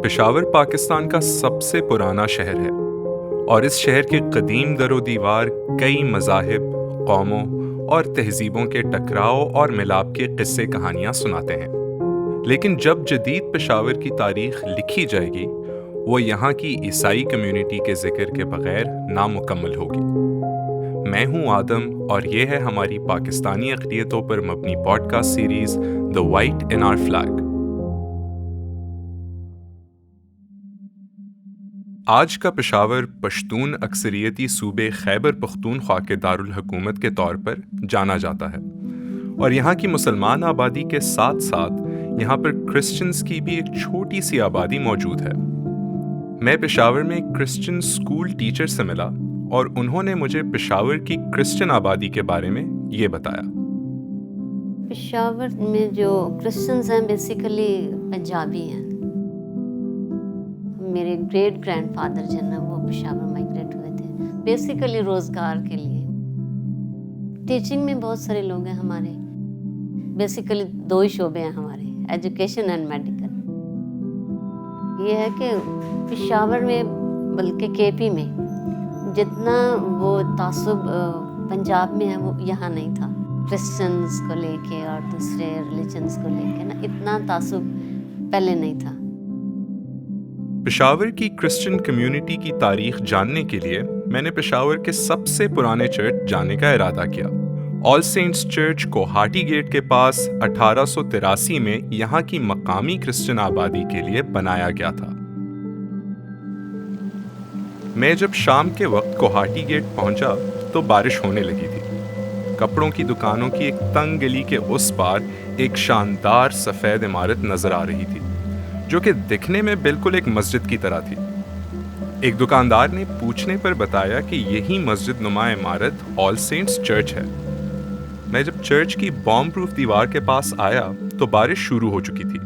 پشاور پاکستان کا سب سے پرانا شہر ہے اور اس شہر کے قدیم در و دیوار کئی مذاہب، قوموں اور تہذیبوں کے ٹکراؤ اور ملاپ کے قصے کہانیاں سناتے ہیں۔ لیکن جب جدید پشاور کی تاریخ لکھی جائے گی، وہ یہاں کی عیسائی کمیونٹی کے ذکر کے بغیر نامکمل ہوگی۔ میں ہوں آدم اور یہ ہے ہماری پاکستانی اقلیتوں پر مبنی پوڈ کاسٹ سیریز دی وائٹ ان آور فلیگ۔ آج کا پشاور پشتون اکثریتی صوبے خیبر پختونخوا کے دارالحکومت کے طور پر جانا جاتا ہے، اور یہاں کی مسلمان آبادی کے ساتھ ساتھ یہاں پر کرسچنز کی بھی ایک چھوٹی سی آبادی موجود ہے۔ میں پشاور میں ایک کرسچن اسکول ٹیچر سے ملا اور انہوں نے مجھے پشاور کی کرسچن آبادی کے بارے میں یہ بتایا۔ پشاور میں جو کرسچنز ہیں بیسیکلی پنجابی ہیں۔ میرے گریٹ گرینڈ فادر جو نا وہ پشاور مائگریٹ ہوئے تھے بیسیکلی روزگار کے لیے۔ ٹیچنگ میں بہت سارے لوگ ہیں ہمارے، بیسیکلی دو ہی شعبے ہیں ہمارے، ایجوکیشن اینڈ میڈیکل۔ یہ ہے کہ پشاور میں بلکہ کے پی میں جتنا وہ تعصب پنجاب میں ہے وہ یہاں نہیں تھا، کرسچنز کو لے کے اور دوسرے ریلیجنز کو لے کے نا اتنا تعصب پہلے نہیں تھا۔ پشاور کی کرسچن کمیونٹی کی تاریخ جاننے کے لیے میں نے پشاور کے سب سے پرانے چرچ جانے کا ارادہ کیا۔ آل سینٹس چرچ کوہاٹی گیٹ کے پاس 1883 میں یہاں کی مقامی کرسچن آبادی کے لیے بنایا گیا تھا۔ میں جب شام کے وقت کوہاٹی گیٹ پہنچا تو بارش ہونے لگی تھی۔ کپڑوں کی دکانوں کی ایک تنگ گلی کے اس پار ایک شاندار سفید عمارت نظر آ رہی تھی، جو کہ دکھنے میں بالکل ایک مسجد کی طرح تھی۔ ایک دکاندار نے پوچھنے پر بتایا کہ یہی مسجد نما عمارت آل سینٹس چرچ ہے۔ میں جب چرچ کی بام پروف دیوار کے پاس آیا تو بارش شروع ہو چکی تھی۔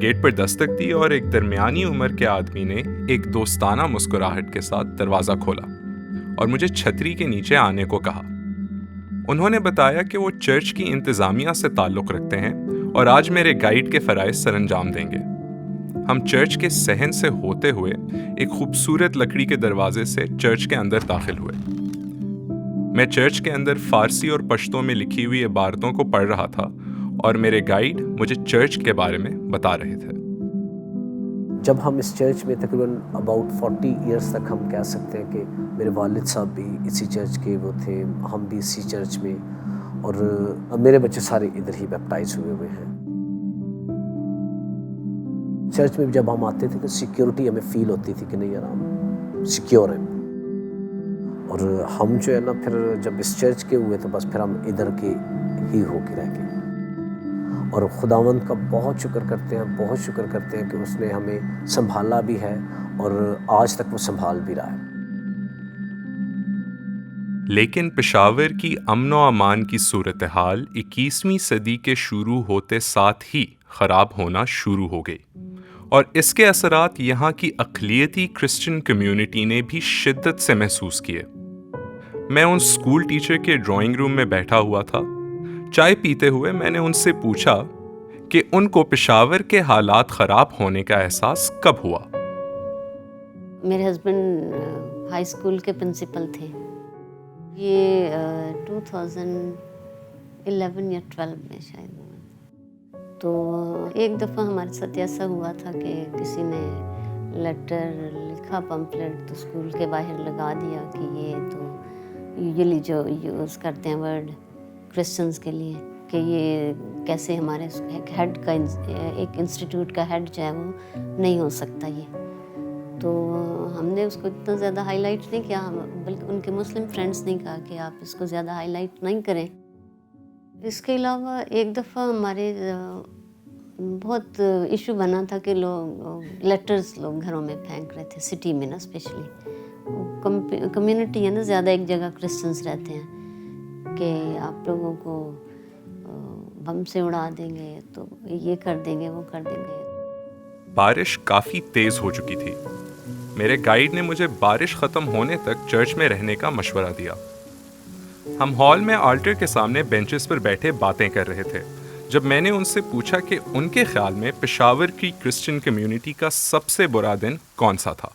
گیٹ پر دستک دی اور ایک درمیانی عمر کے آدمی نے ایک دوستانہ مسکراہٹ کے ساتھ دروازہ کھولا اور مجھے چھتری کے نیچے آنے کو کہا۔ انہوں نے بتایا کہ وہ چرچ کی انتظامیہ سے تعلق رکھتے ہیں اور آج میرے گائیڈ کے فرائض سر انجام دیں گے۔ ہم چرچ کے صحن سے ہوتے ہوئے ایک خوبصورت لکڑی کے دروازے سے چرچ کے اندر داخل ہوئے۔ میں چرچ کے اندر فارسی اور پشتو میں لکھی ہوئی عبارتوں کو پڑھ رہا تھا اور میرے گائیڈ مجھے چرچ کے بارے میں بتا رہے تھے۔ جب ہم اس چرچ میں تقریباً اباؤٹ 40 ایئرس تک ہم کہہ سکتے ہیں کہ میرے والد صاحب بھی اسی چرچ کے وہ تھے، ہم بھی اسی چرچ میں، اور میرے بچے سارے ادھر ہی بیپٹائز ہوئے ہیں۔ چرچ میں جب ہم آتے تھے تو سیکیورٹی ہمیں فیل ہوتی تھی کہ نہیں یار ہم سیکیور ہیں، اور ہم جو ہے نا پھر جب اس چرچ کے ہوئے تو بس پھر ہم ادھر کے ہی ہو کے رہ گئے، اور خداوند کا بہت شکر کرتے ہیں کہ اس نے ہمیں سنبھالا بھی ہے اور آج تک وہ سنبھال بھی رہا ہے۔ لیکن پشاور کی امن و امان کی صورتحال 21ویں صدی کے شروع ہوتے ساتھ ہی خراب ہونا شروع ہو گئی، اور اس کے اثرات یہاں کی اقلیتی کرسچن کمیونٹی نے بھی شدت سے محسوس کیے۔ میں ان اسکول ٹیچر کے ڈرائنگ روم میں بیٹھا ہوا تھا۔ چائے پیتے ہوئے میں نے ان سے پوچھا کہ ان کو پشاور کے حالات خراب ہونے کا احساس کب ہوا۔ میرے ہسبینڈ ہائی اسکول کے پرنسپل تھے۔ یہ 2011 یا 12 میں شاید۔ تو ایک دفعہ ہمارے ساتھ ایسا ہوا تھا کہ کسی نے لیٹر لکھا، پمفلٹ، تو اسکول کے باہر لگا دیا کہ یہ تو یوزلی جو یوز کرتے ہیں ورڈ کرسچنز کے لیے کہ یہ کیسے ہمارے ہیڈ کا ایک انسٹیٹیوٹ کا ہیڈ جو ہے وہ نہیں ہو سکتا یہ۔ تو ہم نے اس کو اتنا زیادہ ہائی لائٹ نہیں کیا، بلکہ ان کے مسلم فرینڈس نے کہا کہ آپ اس کو زیادہ ہائی لائٹ نہیں کریں۔ اس کے علاوہ ایک دفعہ ہمارے بہت ایشو بنا تھا کہ لوگ لیٹرز لوگ گھروں میں پھینک رہے تھے، سٹی میں نا اسپیشلی کمیونٹی ہے نا زیادہ، ایک جگہ کرسچنز رہتے ہیں کہ آپ لوگوں کو بم سے اڑا دیں گے، تو یہ کر دیں گے، وہ کر دیں گے۔ بارش کافی تیز ہو چکی تھی۔ میرے گائیڈ نے مجھے بارش ختم ہونے تک چرچ میں رہنے کا مشورہ دیا۔ ہم ہال میں آلٹر کے سامنے بینچز پر بیٹھے باتیں کر رہے تھے جب میں نے ان سے پوچھا کہ ان کے خیال میں پشاور کی کرسچن کمیونٹی کا سب سے برا دن کون سا تھا۔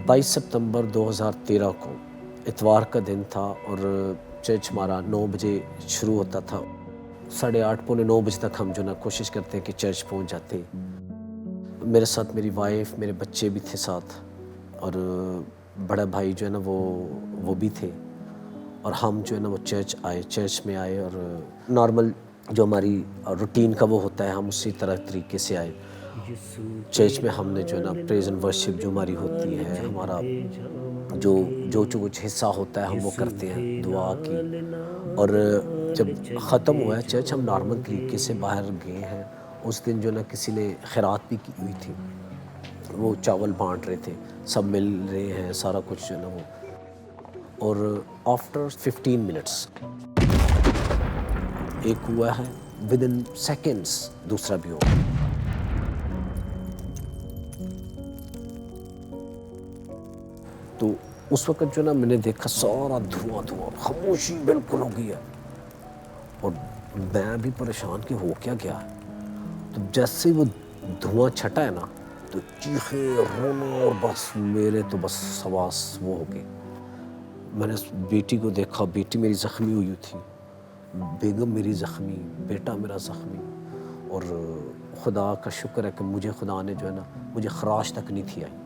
22 ستمبر 2013 کو اتوار کا دن تھا اور چرچ ہمارا 9 بجے شروع ہوتا تھا، 8:30 پونے 9 بجے تک ہم جو نا کوشش کرتے ہیں کہ چرچ پہنچ جاتے۔ میرے ساتھ میری وائف، میرے بچے بھی تھے ساتھ، اور بڑا بھائی جو ہے نا وہ بھی تھے، اور ہم جو ہے نا وہ چرچ میں آئے، اور نارمل جو ہماری روٹین کا وہ ہوتا ہے ہم اسی طریقے سے آئے چرچ میں۔ ہم نے جو ہے نا پریز اینڈ ورشپ جو ہماری ہوتی ہے، ہمارا جو کچھ حصہ ہوتا ہے ہم وہ کرتے ہیں، دعا کی، اور جب ختم ہوا ہے چرچ ہم نارمل طریقے سے باہر گئے ہیں۔ اس دن جو ہے نا کسی نے خیرات بھی کی ہوئی تھی، وہ چاول بانٹ رہے تھے، سب مل رہے ہیں، سارا کچھ جو ہے نا وہ، اور آفٹر 15 منٹس ایک ہوا ہے، ود ان سیکنڈس دوسرا بھی ہوا۔ تو اس وقت جو نا میں نے دیکھا سارا دھواں، خاموشی بالکل ہو گئی ہے، اور میں بھی پریشان کہ ہو کیا گیا ہے۔ تو جیسے وہ دھواں چھٹا ہے نا تو چیخیں، رونا، اور بس میرے تو بس حواس وہ ہو گئے۔ میں نے بیٹی کو دیکھا، بیٹی میری زخمی ہوئی تھی، بیگم میری زخمی، بیٹا میرا زخمی، اور خدا کا شکر ہے کہ مجھے خدا نے جو ہے نا مجھے خراش تک نہیں تھی آئی۔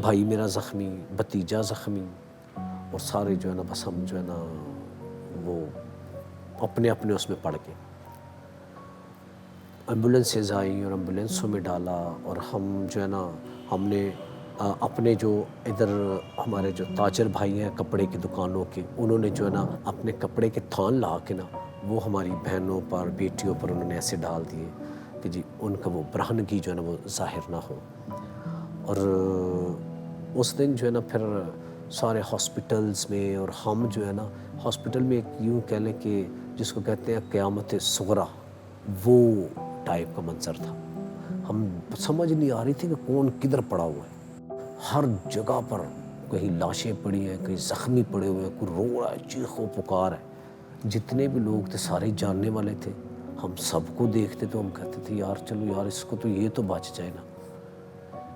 بھائی میرا زخمی، بھتیجا زخمی، اور سارے جو ہے نا بس ہم جو ہے نا وہ اپنے اس میں پڑ گئے۔ ایمبولینسز آئیں اور ایمبولینسوں میں ڈالا، اور ہم جو ہے نا ہم نے اپنے جو ادھر ہمارے جو تاجر بھائی ہیں کپڑے کی دکانوں کے، انہوں نے جو ہے نا اپنے کپڑے کے تھان لا کے نا وہ ہماری بہنوں پر، بیٹیوں پر انہوں نے ایسے ڈال دیے کہ جی ان کا وہ برہنگی جو ہے نا وہ ظاہر نہ ہو۔ اور اس دن جو ہے نا پھر سارے ہاسپٹلز میں، اور ہم جو ہے نا ہاسپٹل میں ایک یوں کہہ لیں کہ جس کو کہتے ہیں قیامت صغریٰ، وہ ٹائپ کا منظر تھا۔ ہم سمجھ نہیں آ رہی تھی کہ کون کدھر پڑا ہوا ہے۔ ہر جگہ پر کہیں لاشیں پڑی ہیں، کہیں زخمی پڑے ہوئے ہیں، کوئی رو رہا ہے، چیخ و پکار ہے۔ جتنے بھی لوگ تھے سارے جاننے والے تھے، ہم سب کو دیکھتے تو ہم کہتے تھے یار چلو یار اس کو تو یہ تو بچ جائے نا۔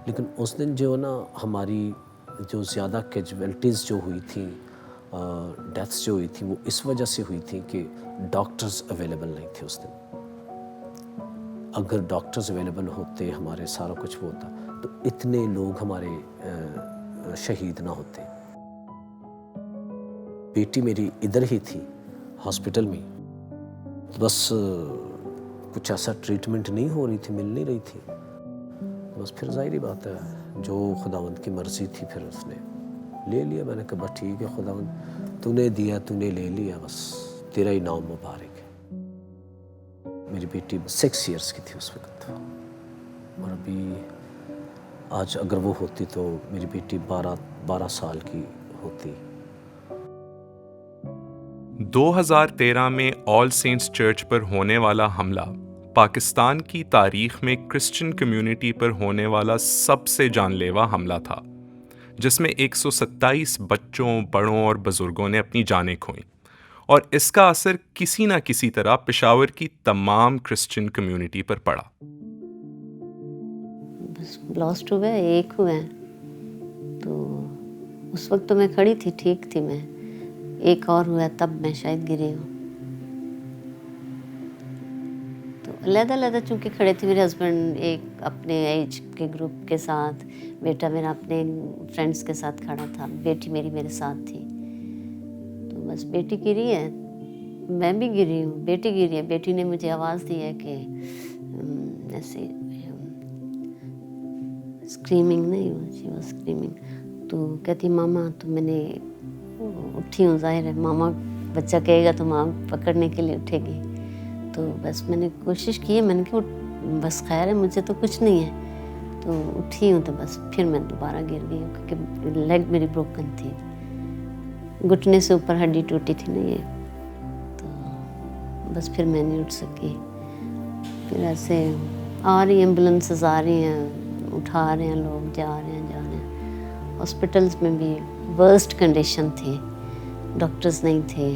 لیکن اس دن جو ہے نا ہماری جو زیادہ کیجویلٹیز جو ہوئی تھیں، ڈیتھس جو ہوئی تھیں، وہ اس وجہ سے ہوئی تھیں کہ ڈاکٹرز اویلیبل نہیں تھے اس دن۔ اگر ڈاکٹرز اویلیبل ہوتے، ہمارے سارا کچھ وہ ہوتا تو اتنے لوگ ہمارے شہید نہ ہوتے۔ بیٹی میری ادھر ہی تھی ہاسپٹل میں، بس کچھ ایسا ٹریٹمنٹ نہیں ہو رہی تھی، مل نہیں رہی تھی، بس پھر ظاہری بات ہے جو خداوند کی مرضی تھی پھر اس نے لے لیا۔ میں نے کہا بس ٹھیک ہے خداوند تو نے دیا، تو نے لے لیا، بس تیرا ہی نام مبارک ہے۔ میری بیٹی 6 ایئرس کی تھی اس وقت، اور ابھی آج اگر وہ ہوتی تو میری بیٹی 12 سال کی ہوتی۔ 2013 میں آل سینٹس چرچ پر ہونے والا حملہ پاکستان کی تاریخ میں کرسچن کمیونٹی پر ہونے والا سب سے جان لیوا حملہ تھا، جس میں 127 بچوں، بڑوں اور بزرگوں نے اپنی جانیں کھوئیں، اور اس کا اثر کسی نہ کسی طرح پشاور کی تمام کرسچن کمیونٹی پر پڑا۔ بس لاسٹ ہوا ہے، ایک ہوا ہے، تو اس وقت تو میں کھڑی تھی، ٹھیک تھی میں، ایک اور ہوا تب میں شاید گری ہوں۔ تو علیحدہ چونکہ کھڑے تھے، میرے ہسبینڈ ایک اپنے ایج کے گروپ کے ساتھ، بیٹا میرا اپنے فرینڈس کے ساتھ کھڑا تھا، بیٹی میری میرے ساتھ تھی۔ تو بس بیٹی گری ہے، میں بھی گری ہوں، بیٹی گری ہے، بیٹی نے مجھے آواز دی ہے کہ ایسے اسکریمنگ نہیں، شی واز اسکریمنگ، تو کہتی ماما، تو میں نے اٹھی ہوں، ظاہر ہے ماما بچہ کہے گا تو ماں پکڑنے کے لیے اٹھے گی، تو بس میں نے کوشش کی ہے، میں نے کہا بس خیر ہے مجھے تو کچھ نہیں ہے، تو اٹھی ہوں، تو بس پھر میں دوبارہ گر گئی ہوں کیونکہ لیگ میری بروکن تھی، گھٹنے سے اوپر ہڈی ٹوٹی تھی نا یہ، تو بس پھر میں نہیں اٹھ سکی۔ پھر ایسے آ رہی ایمبولینسز آ رہی ہیں، اٹھا رہے ہیں لوگ، جا رہے ہیں ہاسپٹلس میں بھی ورسٹ کنڈیشن تھی، ڈاکٹرز نہیں تھے،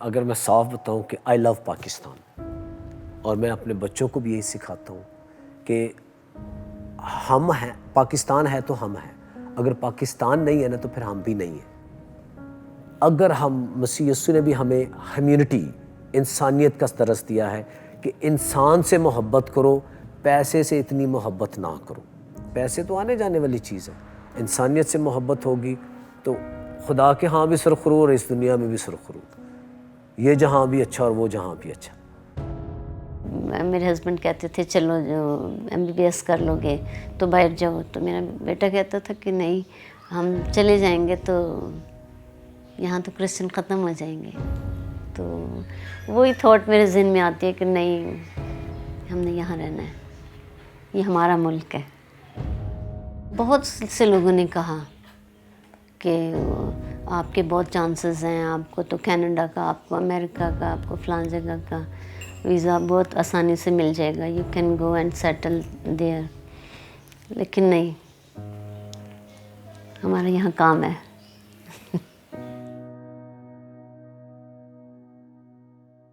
اگر میں صاف بتاؤں کہ آئی لو پاکستان، اور میں اپنے بچوں کو بھی یہی سکھاتا ہوں کہ ہم ہیں، پاکستان ہے تو ہم ہیں، اگر پاکستان نہیں ہے نا تو پھر ہم بھی نہیں ہیں۔ اگر ہم مسیح یسوع نے بھی ہمیں ہیومینٹی، انسانیت کا درس دیا ہے کہ انسان سے محبت کرو، پیسے سے اتنی محبت نہ کرو۔ پیسے تو آنے جانے والی چیز ہے، انسانیت سے محبت ہوگی تو خدا کے ہاں بھی سرخرو اور اس دنیا میں بھی سرخرو، یہ جہاں بھی اچھا اور وہ جہاں بھی اچھا۔ میرے ہسبینڈ کہتے تھے چلو جو MBBS کر لو گے تو بیٹھ جاؤ، تو میرا بیٹا کہتا تھا کہ نہیں، ہم چلے جائیں گے تو یہاں تو کرسچن ختم ہو جائیں گے۔ تو وہی تھاٹ میرے ذہن میں آتی ہے کہ نہیں، ہم نے یہاں رہنا ہے، یہ ہمارا ملک ہے۔ بہت سے لوگوں نے کہا کہ آپ کے بہت چانسز ہیں، آپ کو تو کینیڈا کا، آپ کو امریکہ کا، آپ کو فلاں جگہ کا ویزا بہت آسانی سے مل جائے گا، you can go and settle there. لیکن نہیں، ہمارا یہاں کام ہے۔